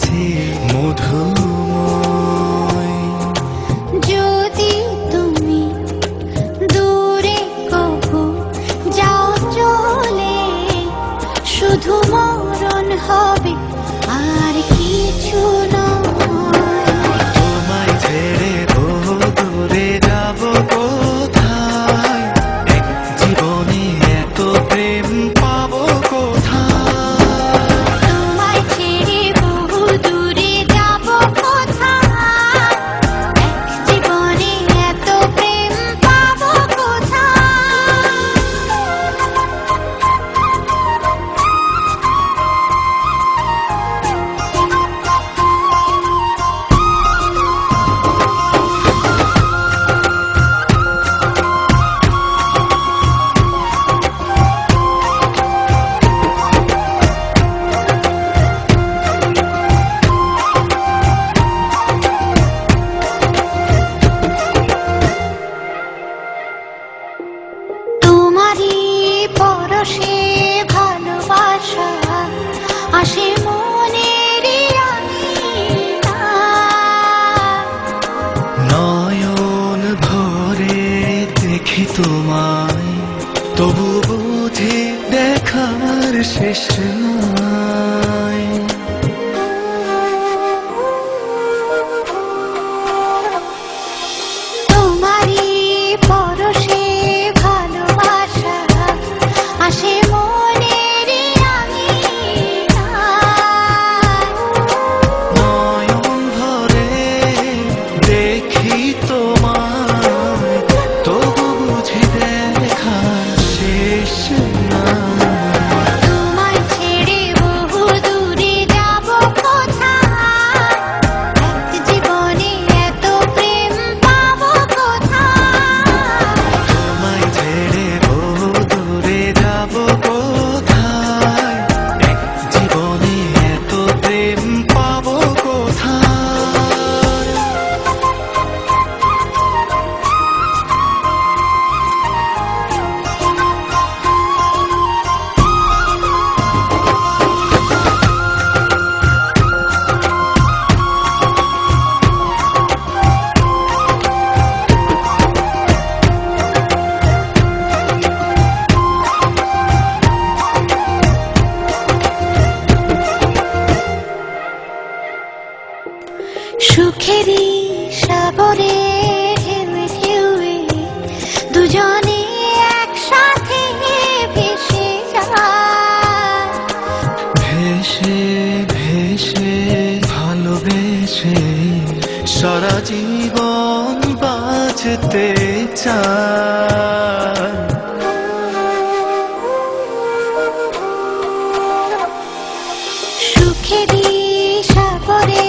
যে মধুময়। যদি তুমি দূরে কবু যাও চলে, শুধু মরণ হবে আর কিছু নয়। তোমায় ছেড়ে বহু দূরে যাব কোথায়, এক জীবনে এত প্রেম পাবো কোথায়। তোমায় ছেড়ে বহু দূরে যাব কোথায়, এক জীবনে এত প্রেম পাবো কোথায়। তোমারই পরশে ভালোবাসা আসে মনের আঙিনায়। নয়ন ভরে দেখি তোমায়, তবু বুঝি দেখার শেষ নাই। তোমারই পরশে ভালোবাসা আসে মনের আঙিনায়। নয়ন ভরে দেখি তোমায়, তবু বুঝি দেখার শেষ নাই। তোমায় ছেড়ে বহু দূরে যাব কোথায়, এক জীবনে এত প্রেম পাবো কোথায়। তোমায় ছেড়ে বহু দূরে যাব কোথায়, এক জীবনে এত প্রেম পাবো কোথায়। সুখেরই সাগরে ঢেউয়ে ঢেউয়ে দুজনে একসাথে ভেসে যায়। ভেসে ভেসে ভালোবেসে সারা জীবন বাঁচতে চাই। সুখেরই সাগরে